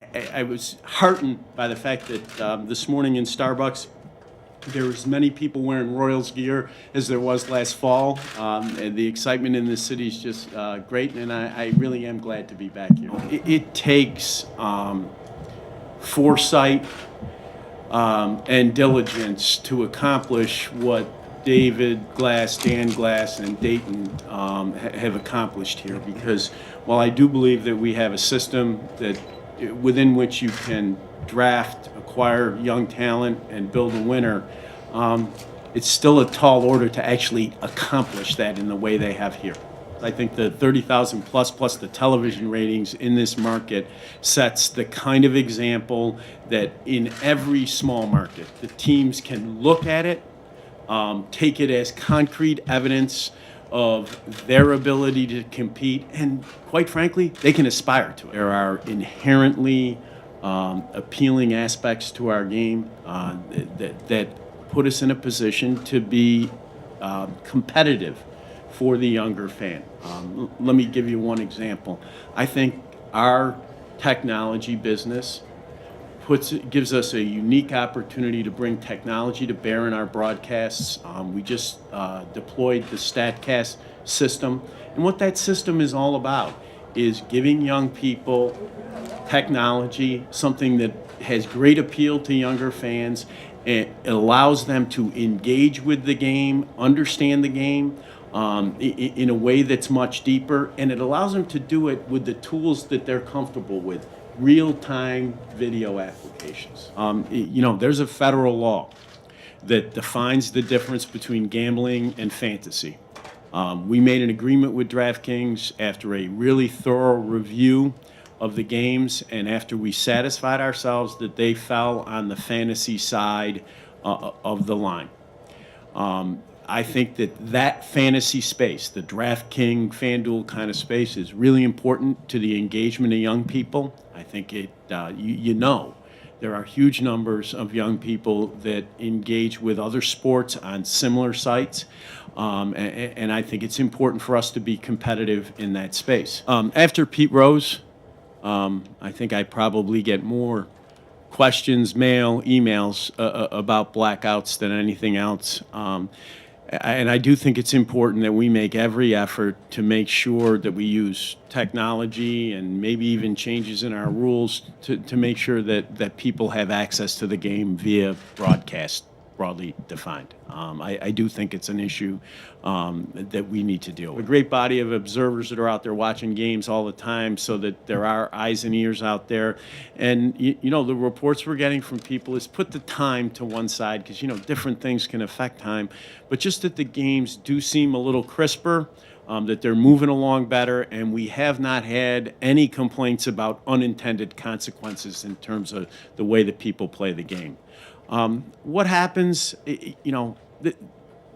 I was heartened by the fact that this morning in Starbucks, there was as many people wearing Royals gear as there was last fall. And the excitement in this city is just great, and I really am glad to be back here. It takes foresight and diligence to accomplish what David Glass, Dan Glass, and Dayton have accomplished here. Because while I do believe that we have a system that within which you can draft, acquire young talent, and build a winner, it's still a tall order to actually accomplish that in the way they have here. I think the 30,000 plus the television ratings in this market sets the kind of example that in every small market, the teams can look at it, take it as concrete evidence of their ability to compete, and quite frankly, they can aspire to it. There are inherently appealing aspects to our game that put us in a position to be competitive for the younger fan. Let me give you one example. I think our technology business gives us a unique opportunity to bring technology to bear in our broadcasts. We just deployed the StatCast system, and what that system is all about is giving young people technology, something that has great appeal to younger fans. It allows them to engage with the game, understand the game in a way that's much deeper, and it allows them to do it with the tools that they're comfortable with. Real-time video applications. There's a federal law that defines the difference between gambling and fantasy. We made an agreement with DraftKings after a really thorough review of the games, and after we satisfied ourselves that they fell on the fantasy side of the line. I think that fantasy space, the DraftKings, FanDuel kind of space, is really important to the engagement of young people. I think there are huge numbers of young people that engage with other sports on similar sites, and I think it's important for us to be competitive in that space. After Pete Rose, I think I probably get more questions, mail, emails about blackouts than anything else. And I do think it's important that we make every effort to make sure that we use technology and maybe even changes in our rules to make sure that people have access to the game via broadcast, broadly defined. I do think it's an issue that we need to deal with. A great body of observers that are out there watching games all the time, so that there are eyes and ears out there. And, the reports we're getting from people is put the time to one side, because, different things can affect time. But just that the games do seem a little crisper, that they're moving along better, and we have not had any complaints about unintended consequences in terms of the way that people play the game. What happens,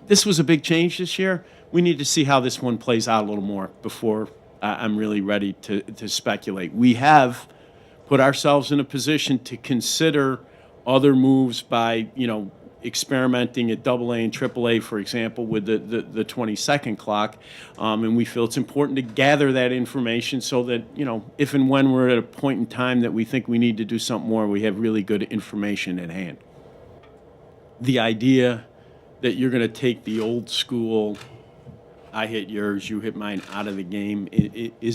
this was a big change this year. We need to see how this one plays out a little more before I'm really ready to speculate. We have put ourselves in a position to consider other moves by, experimenting at AA and AAA, for example, with the 20-second clock. And we feel it's important to gather that information so that, if and when we're at a point in time that we think we need to do something more, we have really good information at hand. The idea that you're going to take the old school, I hit yours, you hit mine, out of the game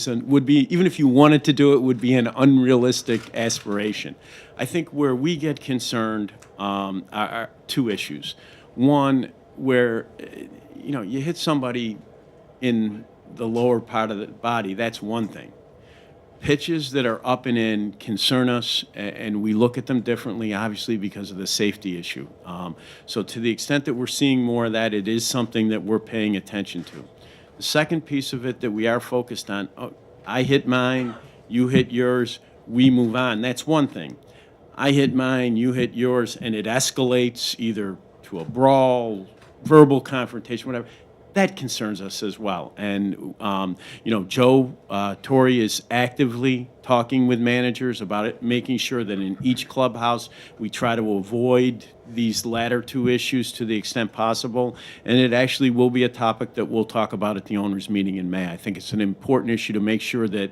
would be, even if you wanted to do it, would be an unrealistic aspiration. I think where we get concerned are two issues. One, where you hit somebody in the lower part of the body, that's one thing. Pitches that are up and in concern us, and we look at them differently, obviously, because of the safety issue. So to the extent that we're seeing more of that, it is something that we're paying attention to. The second piece of it that we are focused on, I hit mine, you hit yours, we move on. That's one thing. I hit mine, you hit yours, and it escalates either to a brawl, verbal confrontation, whatever. that concerns us as well. And, Joe Torre is actively talking with managers about it, making sure that in each clubhouse we try to avoid these latter two issues to the extent possible. And it actually will be a topic that we'll talk about at the owners' meeting in May. I think it's an important issue to make sure that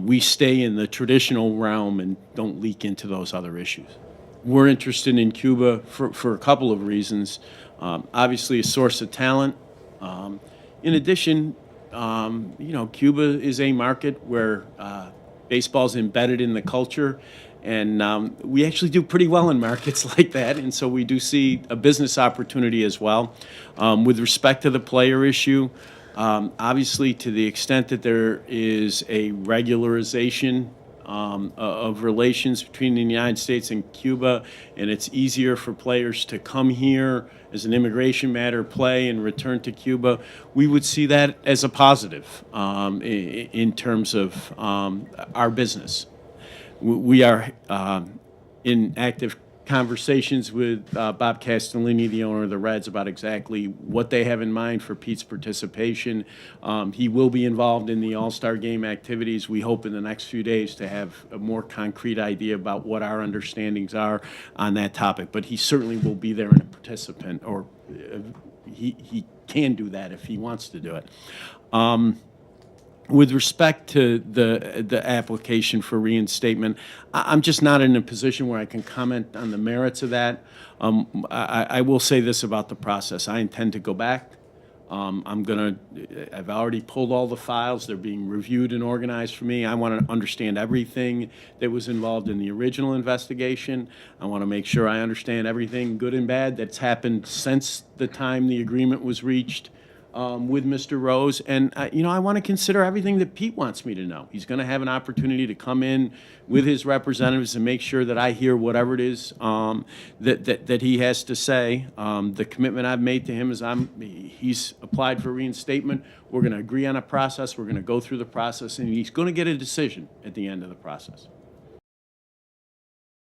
we stay in the traditional realm and don't leak into those other issues. We're interested in Cuba for a couple of reasons. Obviously, a source of talent. In addition, Cuba is a market where baseball's embedded in the culture, and we actually do pretty well in markets like that, and so we do see a business opportunity as well. With respect to the player issue, obviously, to the extent that there is a regularization of relations between the United States and Cuba, and it's easier for players to come here as an immigration matter, play, and return to Cuba, we would see that as a positive in terms of our business. We are in active conversations with Bob Castellini, the owner of the Reds, about exactly what they have in mind for Pete's participation. He will be involved in the All-Star Game activities. We hope in the next few days to have a more concrete idea about what our understandings are on that topic. But he certainly will be there and a participant, or he can do that if he wants to do it. With respect to the application for reinstatement, I'm just not in a position where I can comment on the merits of that. I will say this about the process. I intend to go back. I've already pulled all the files. They're being reviewed and organized for me. I want to understand everything that was involved in the original investigation. I want to make sure I understand everything, good and bad, that's happened since the time the agreement was reached with Mr. Rose. And, I want to consider everything that Pete wants me to know. He's going to have an opportunity to come in with his representatives and make sure that I hear whatever it is that he has to say. The commitment I've made to him is he's applied for reinstatement. We're going to agree on a process. We're going to go through the process, and he's going to get a decision at the end of the process.